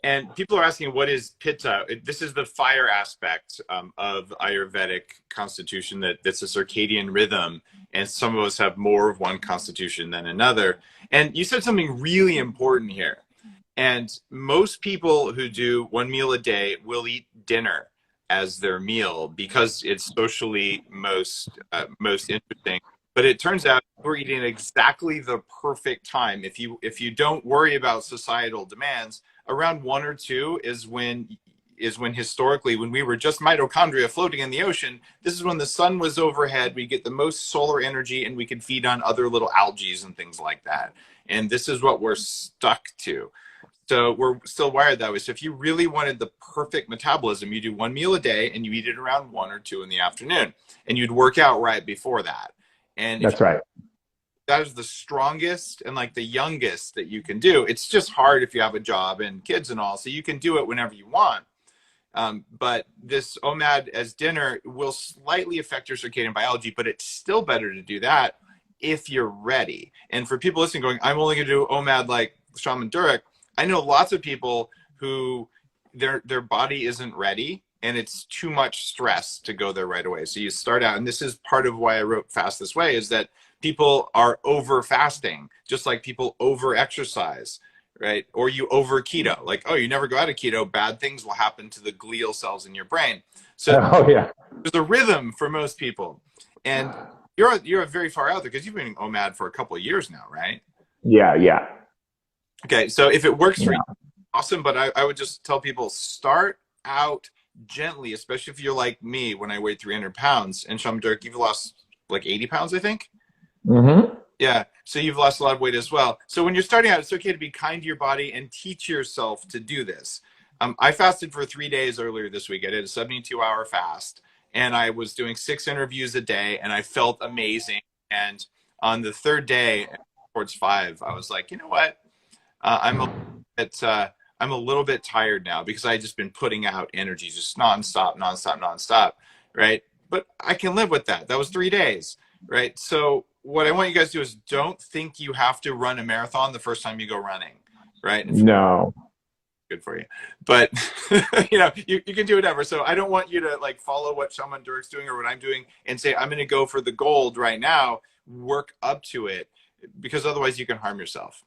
And people are asking, what is pitta? This is the fire aspect of Ayurvedic constitution, that's a circadian rhythm. And some of us have more of one constitution than another. And you said something really important here. And most people who do one meal a day will eat dinner as their meal because it's socially most interesting. But it turns out we're eating at exactly the perfect time. If you don't worry about societal demands, around 1 or 2 is when historically, when we were just mitochondria floating in the ocean, this is when the sun was overhead, we get the most solar energy and we could feed on other little algae and things like that. And this is what we're stuck to. So we're still wired that way. So if you really wanted the perfect metabolism, you do one meal a day and you eat it around 1 or 2 in the afternoon, and you'd work out right before that. And that's right. That is the strongest and like the youngest that you can do. It's just hard if you have a job and kids and all, so you can do it whenever you want. But this OMAD as dinner will slightly affect your circadian biology, but it's still better to do that if you're ready. And for people listening going, I'm only going to do OMAD like Shaman Durek, I know lots of people who their body isn't ready and it's too much stress to go there right away. So you start out, and this is part of why I wrote Fast This Way, is that people are over fasting, just like people over exercise. right? Or you over keto, like, oh, you never go out of keto, bad things will happen to the glial cells in your brain. So Oh yeah. there's a rhythm for most people. And you're very far out there because you've been OMAD for a couple of years now, right? Yeah, yeah. Okay, so if it works for you, Yeah. awesome. But I would just tell people start out gently, especially if you're like me when I weighed 300 pounds. And Shum Dirk, you've lost like 80 pounds, I think. Mm-hmm. Yeah, so you've lost a lot of weight as well. So when you're starting out, it's okay to be kind to your body and teach yourself to do this. I fasted for 3 days earlier this week. I did a 72-hour fast, and I was doing 6 interviews a day, and I felt amazing. And on the third day, towards 5, I was like, you know what? I'm a bit, I'm a little bit tired now because I just been putting out energy just nonstop, nonstop, nonstop, right? But I can live with that. That was 3 days, right? So what I want you guys to do is don't think you have to run a marathon the first time you go running, right? And No. good for you, but you can do whatever. So I don't want you to like follow what Shaman Durek's doing or what I'm doing and say I'm going to go for the gold right now. Work up to it because otherwise you can harm yourself.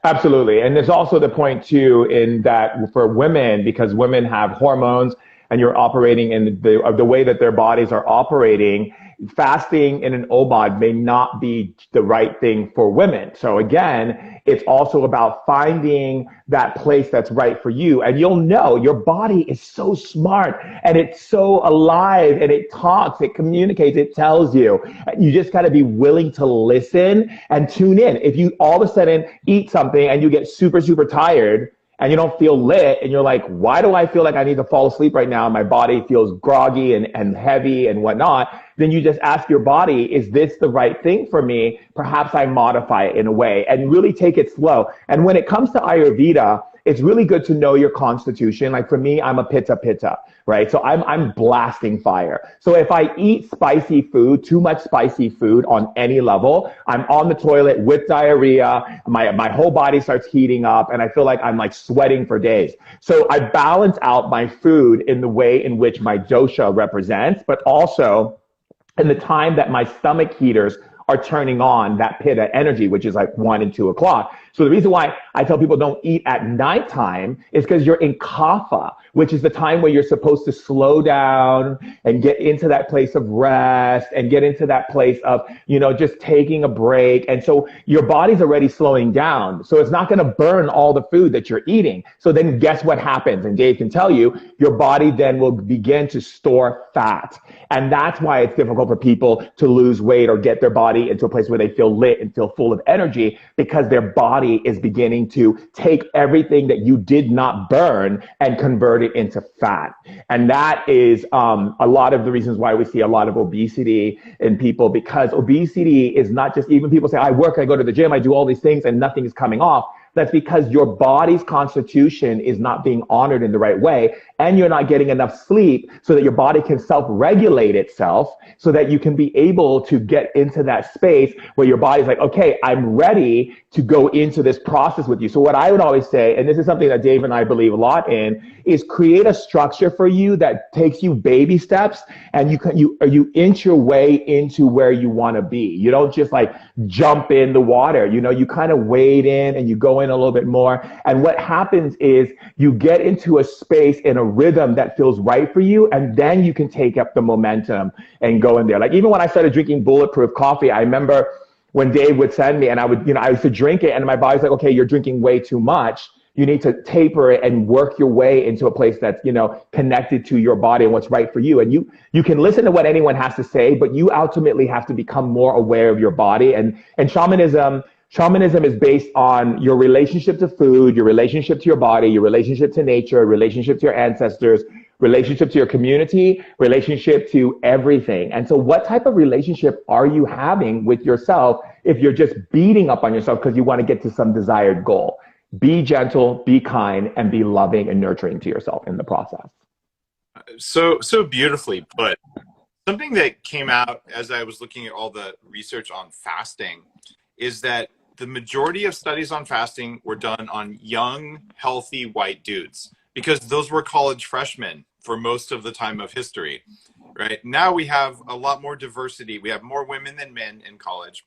Absolutely. And there's also the point too in that for women, because women have hormones and you're operating in the way that their bodies are operating, fasting in an OBOD may not be the right thing for women. So again, it's also about finding that place that's right for you. And you'll know your body is so smart and it's so alive and it talks, it communicates, it tells you. You just got to be willing to listen and tune in. If you all of a sudden eat something and you get super, super tired, and you don't feel lit and you're like, why do I feel like I need to fall asleep right now? My body feels groggy and heavy and whatnot. Then you just ask your body, is this the right thing for me? Perhaps I modify it in a way and really take it slow. And when it comes to Ayurveda, it's really good to know your constitution. Like for me, I'm a pitta, right? So I'm blasting fire. So if I eat spicy food, too much spicy food on any level, I'm on the toilet with diarrhea. My whole body starts heating up and I feel like I'm like sweating for days. So I balance out my food in the way in which my dosha represents, but also in the time that my stomach heaters are turning on that pitta energy, which is like 1 and 2 o'clock. So the reason why I tell people don't eat at nighttime is because you're in kapha, which is the time where you're supposed to slow down and get into that place of rest and get into that place of, just taking a break. And so your body's already slowing down. So it's not going to burn all the food that you're eating. So then guess what happens? And Dave can tell you, your body then will begin to store fat. And that's why it's difficult for people to lose weight or get their body into a place where they feel lit and feel full of energy because their body is beginning to take everything that you did not burn and convert it into fat. And that is a lot of the reasons why we see a lot of obesity in people, because obesity is not just, even people say, I work, I go to the gym, I do all these things and nothing is coming off. That's because your body's constitution is not being honored in the right way, and you're not getting enough sleep so that your body can self-regulate itself so that you can be able to get into that space where your body's like, okay, I'm ready to go into this process with you. So what I would always say, and this is something that Dave and I believe a lot in, is create a structure for you that takes you baby steps and you inch your way into where you want to be. You don't just like jump in the water, you kind of wade in and you go in a little bit more. And what happens is you get into a space in a rhythm that feels right for you. And then you can take up the momentum and go in there. Like even when I started drinking bulletproof coffee, I remember when Dave would send me and I used to drink it and my body's like, okay, you're drinking way too much. You need to taper it and work your way into a place that's, connected to your body and what's right for you. And you can listen to what anyone has to say, but you ultimately have to become more aware of your body. And shamanism is based on your relationship to food, your relationship to your body, your relationship to nature, relationship to your ancestors, relationship to your community, relationship to everything. And so what type of relationship are you having with yourself if you're just beating up on yourself because you want to get to some desired goal? Be gentle, be kind, and be loving and nurturing to yourself in the process. So beautifully put. Something that came out as I was looking at all the research on fasting is that the majority of studies on fasting were done on young, healthy white dudes because those were college freshmen for most of the time of history, right? Now we have a lot more diversity. We have more women than men in college.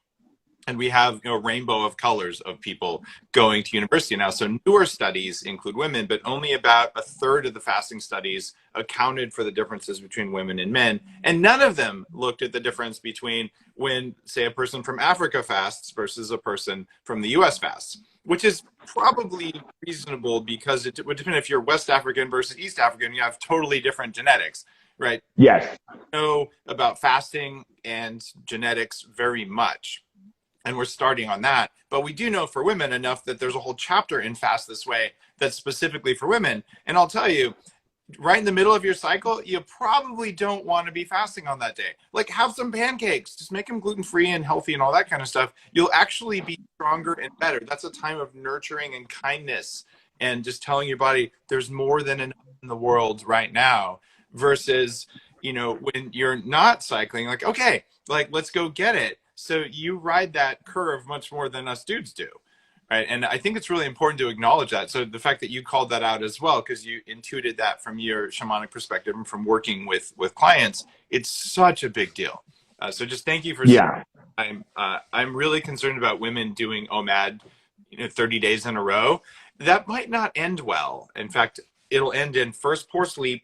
And we have, a rainbow of colors of people going to university now. So newer studies include women, but only about a third of the fasting studies accounted for the differences between women and men. And none of them looked at the difference between when, say, a person from Africa fasts versus a person from the US fasts, which is probably reasonable because it would depend if you're West African versus East African, you have totally different genetics, right? Yes. Know about fasting and genetics very much, and we're starting on that. But we do know for women enough that there's a whole chapter in Fast This Way that's specifically for women. And I'll tell you, right in the middle of your cycle, you probably don't want to be fasting on that day. Like, have some pancakes, just make them gluten-free and healthy and all that kind of stuff. You'll actually be stronger and better. That's a time of nurturing and kindness and just telling your body there's more than enough in the world right now, versus, when you're not cycling, like, okay, like, let's go get it. So you ride that curve much more than us dudes do, right? And I think it's really important to acknowledge that. So the fact that you called that out as well, because you intuited that from your shamanic perspective and from working with clients, it's such a big deal. So just thank you for saying. Yeah. I'm really concerned about women doing OMAD, 30 days in a row. That might not end well. In fact, it'll end in first poor sleep,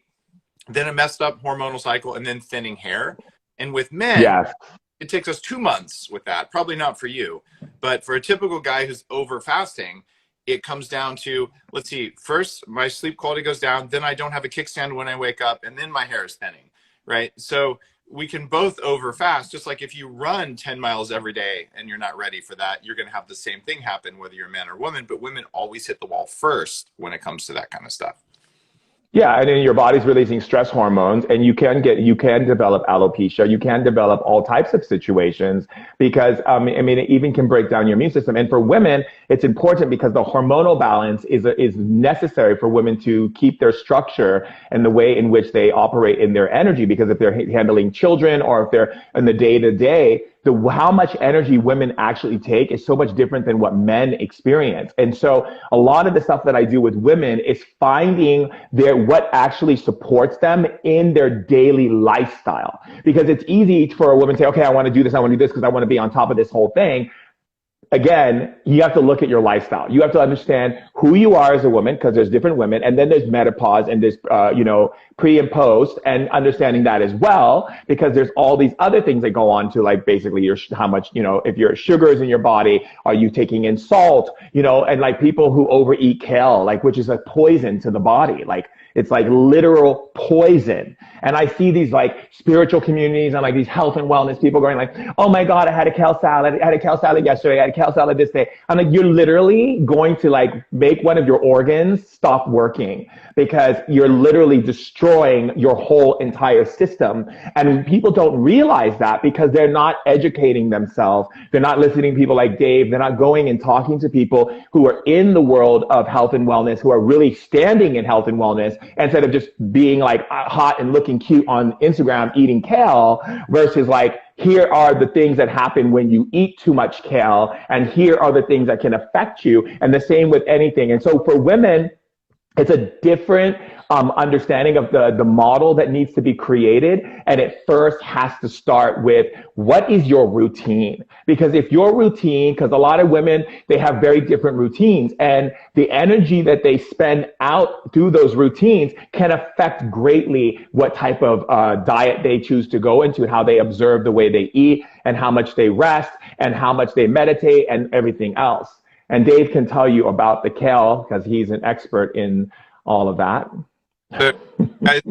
then a messed up hormonal cycle, and then thinning hair. And with men, Yes. it takes us 2 months with that. Probably not for you, but for a typical guy who's over fasting, it comes down to, let's see, first my sleep quality goes down, then I don't have a kickstand when I wake up, and then my hair is thinning, right? So we can both over fast. Just like if you run 10 miles every day and you're not ready for that, you're going to have the same thing happen whether you're a man or woman. But women always hit the wall first when it comes to that kind of stuff. Yeah, and then your body's releasing stress hormones, and you can develop alopecia, you can develop all types of situations because it even can break down your immune system. And for women, it's important because the hormonal balance is necessary for women to keep their structure and the way in which they operate in their energy. Because if they're handling children or if they're in the day to day, how much energy women actually take is so much different than what men experience. And so a lot of the stuff that I do with women is finding what actually supports them in their daily lifestyle. Because it's easy for a woman to say, okay, I want to do this because I want to be on top of this whole thing. Again, you have to look at your lifestyle. You have to understand who you are as a woman, because there's different women, and then there's menopause and there's pre and post, and understanding that as well, because there's all these other things that go on to, like, basically how much, if your sugars in your body, are you taking in salt, and like people who overeat kale, like, which is a poison to the body, like it's like literal poison. And I see these like spiritual communities and like these health and wellness people going like, oh my God, I had a kale salad. I had a kale salad yesterday. I had a kale salad this day. I'm like, you're literally going to like make one of your organs stop working, because you're literally destroying your whole entire system. And people don't realize that because they're not educating themselves. They're not listening to people like Dave. They're not going and talking to people who are in the world of health and wellness, who are really standing in health and wellness, instead of just being like hot and looking cute on Instagram eating kale, versus like, here are the things that happen when you eat too much kale, and here are the things that can affect you. And the same with anything. And so for women, it's a different understanding of the model that needs to be created. And it first has to start with, what is your routine? Because if your routine, because a lot of women, they have very different routines, and the energy that they spend out through those routines can affect greatly what type of diet they choose to go into, how they observe the way they eat, and how much they rest, and how much they meditate, and everything else. And Dave can tell you about the kale because he's an expert in all of that. So, guys,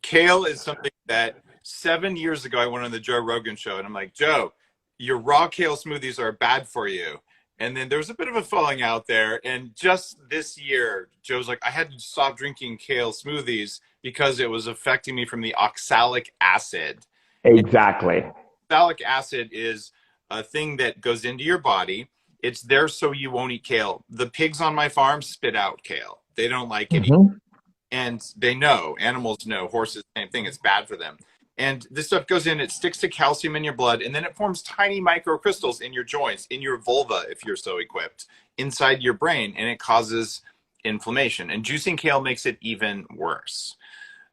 kale is something that 7 years ago I went on the Joe Rogan show, and I'm like, Joe, your raw kale smoothies are bad for you. And then there was a bit of a falling out there. And just this year, Joe's like, I had to stop drinking kale smoothies because it was affecting me from the oxalic acid. Exactly. And oxalic acid is a thing that goes into your body. It's there so you won't eat kale. The pigs on my farm spit out kale. They don't like it. Mm-hmm. And they know, animals know, horses, same thing, it's bad for them. And this stuff goes in, it sticks to calcium in your blood, and then it forms tiny microcrystals in your joints, in your vulva, if you're so equipped, inside your brain, and it causes inflammation. And juicing kale makes it even worse.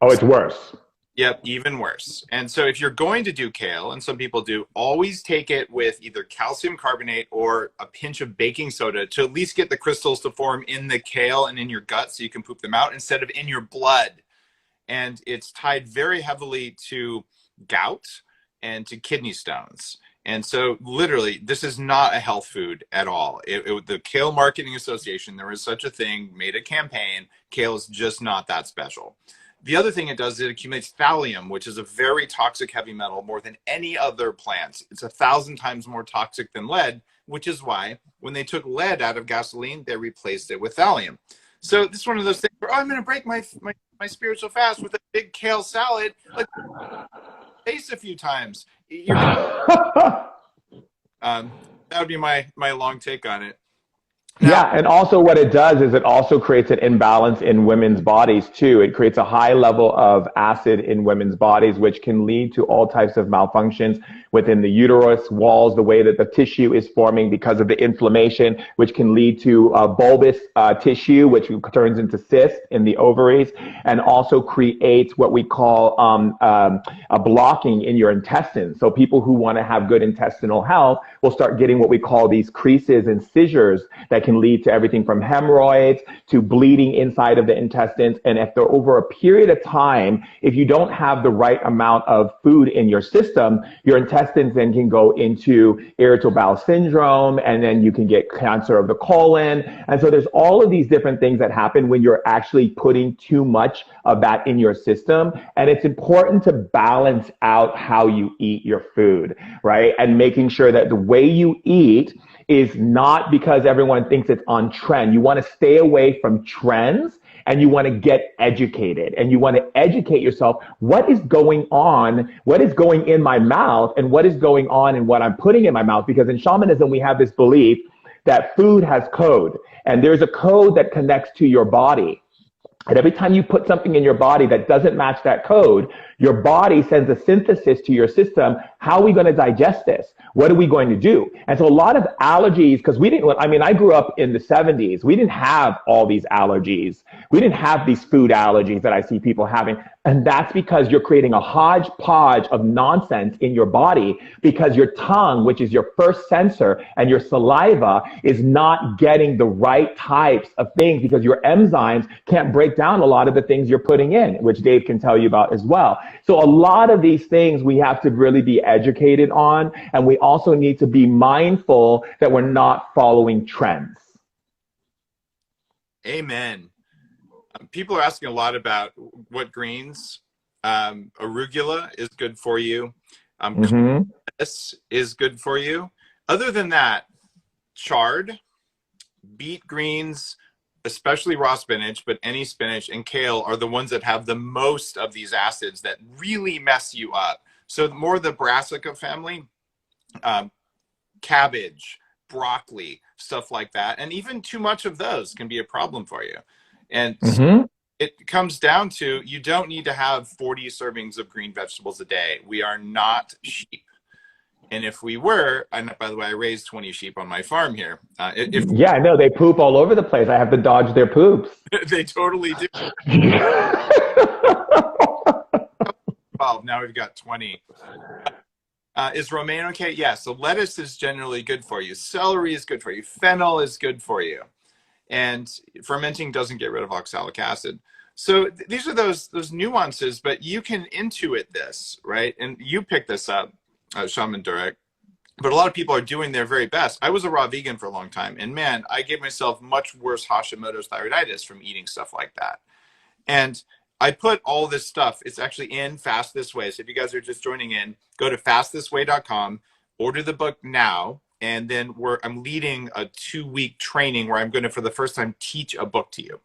Oh, it's worse. Yep, even worse. And so if you're going to do kale, and some people do, always take it with either calcium carbonate or a pinch of baking soda to at least get the crystals to form in the kale and in your gut so you can poop them out instead of in your blood. And it's tied very heavily to gout and to kidney stones. And so literally, this is not a health food at all. The Kale Marketing Association, there was such a thing, made a campaign. Kale is just not that special. The other thing it does is it accumulates thallium, which is a very toxic heavy metal, more than any other plant. It's 1,000 times more toxic than lead, which is why when they took lead out of gasoline, they replaced it with thallium. So this is one of those things where, oh, I'm going to break my spirit so fast with a big kale salad. Like, taste a few times. That would be my long take on it. Now, yeah, and also what it does is it also creates an imbalance in women's bodies too. It creates a high level of acid in women's bodies, which can lead to all types of malfunctions within the uterus walls, the way that the tissue is forming because of the inflammation, which can lead to bulbous tissue, which turns into cysts in the ovaries, and also creates what we call a blocking in your intestines. So people who want to have good intestinal health will start getting what we call these creases and fissures that can lead to everything from hemorrhoids to bleeding inside of the intestines. And if they're over a period of time, if you don't have the right amount of food in your system, your intestines then can go into irritable bowel syndrome, and then you can get cancer of the colon. And so there's all of these different things that happen when you're actually putting too much of that in your system. And it's important to balance out how you eat your food, right? And making sure that the way you eat is not because everyone thinks it's on trend. You want to stay away from trends, and you want to get educated, and you want to educate yourself. What is going on? What is going in my mouth, and what is going on in what I'm putting in my mouth? Because in shamanism, we have this belief that food has code, and there's a code that connects to your body. And every time you put something in your body that doesn't match that code, your body sends a synthesis to your system. How are we going to digest this? What are we going to do? And so a lot of allergies, because I grew up in the 70s. We didn't have all these allergies. We didn't have these food allergies that I see people having. And that's because you're creating a hodgepodge of nonsense in your body because your tongue, which is your first sensor, and your saliva is not getting the right types of things because your enzymes can't break down a lot of the things you're putting in, which Dave can tell you about as well. So a lot of these things we have to really be educated on, and we also need to be mindful that we're not following trends. Amen. People are asking a lot about what greens. Arugula is good for you. Lettuce is good for you. Other than that, chard, beet greens, especially raw spinach, but any spinach, and kale are the ones that have the most of these acids that really mess you up. So more the brassica family, cabbage, broccoli, stuff like that. And even too much of those can be a problem for you. And it comes down to, you don't need to have 40 servings of green vegetables a day. We are not sheep. And if we were, and by the way, I raised 20 sheep on my farm here. Yeah, I know, they poop all over the place. I have to dodge their poops. They totally do. Well, now we've got 20. Is romaine okay? Yeah, so lettuce is generally good for you. Celery is good for you. Fennel is good for you. And fermenting doesn't get rid of oxalic acid. So these are those nuances, but you can intuit this, right? And you pick this up, Shaman Durek. But a lot of people are doing their very best. I was a raw vegan for a long time, and man, I gave myself much worse Hashimoto's thyroiditis from eating stuff like that. And I put all this stuff, it's actually in Fast This Way. So if you guys are just joining in, go to fastthisway.com, order the book now, and then I'm leading a 2-week training where I'm going to, for the first time, teach a book to you.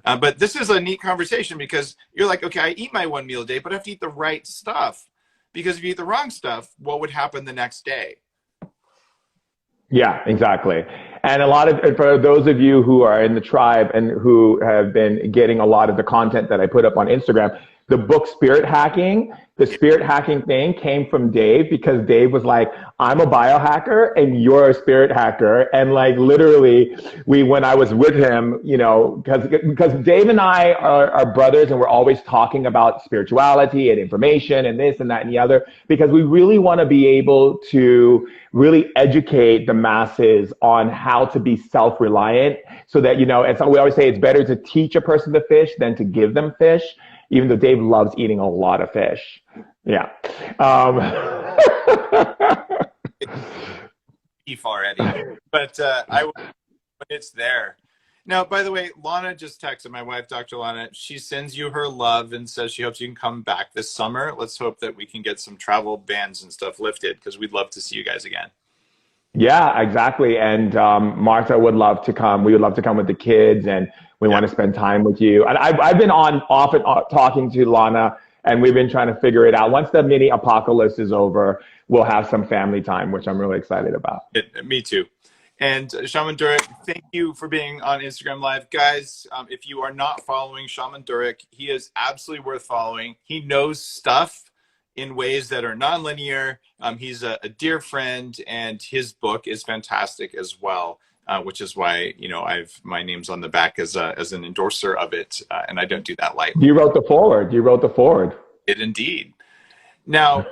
But this is a neat conversation because you're like, okay, I eat my 1 meal a day, but I have to eat the right stuff. Because if you eat the wrong stuff, what would happen the next day? Yeah, exactly. And for those of you who are in the tribe and who have been getting a lot of the content that I put up on Instagram, the book Spirit Hacking, the spirit hacking thing came from Dave because Dave was like, I'm a biohacker and you're a spirit hacker. And like literally when I was with him, you know, because Dave and I are brothers and we're always talking about spirituality and information and this and that and the other, because we really want to be able to really educate the masses on how to be self-reliant so that, you know, and so we always say it's better to teach a person to fish than to give them fish, even though Dave loves eating a lot of fish. Yeah. Beef already, but I when it's there. Now, by the way, Lana just texted my wife, Dr. Lana. She sends you her love and says she hopes you can come back this summer. Let's hope that we can get some travel bans and stuff lifted because we'd love to see you guys again. Yeah, exactly. And Martha would love to come. We would love to come with the kids, and we want to spend time with you. And I've been off and talking to Lana, and we've been trying to figure it out. Once the mini apocalypse is over, we'll have some family time, which I'm really excited about. Me too. And Shaman Durek, thank you for being on Instagram Live. Guys, if you are not following Shaman Durek, he is absolutely worth following. He knows stuff in ways that are non-linear. He's a dear friend, and his book is fantastic as well, which is why, you know, my name's on the back as an endorser of it, and I don't do that lightly. You wrote the forward. You wrote the forward. It indeed. Now,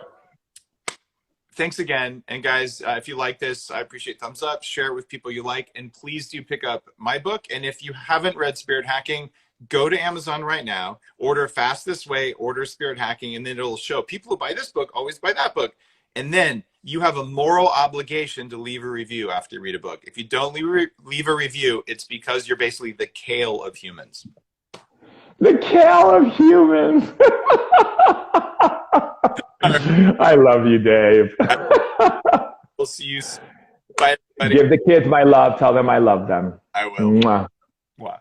thanks again. And guys, if you like this, I appreciate thumbs up, share it with people you like, and please do pick up my book. And if you haven't read Spirit Hacking, go to Amazon right now, order Fast This Way, order Spirit Hacking, and then it'll show people who buy this book always buy that book. And then you have a moral obligation to leave a review after you read a book. If you don't leave a review, it's because you're basically the kale of humans. The kale of humans. I love you, Dave. We'll see you soon. Bye, everybody. Give the kids my love. Tell them I love them. I will. Mwah. Mwah.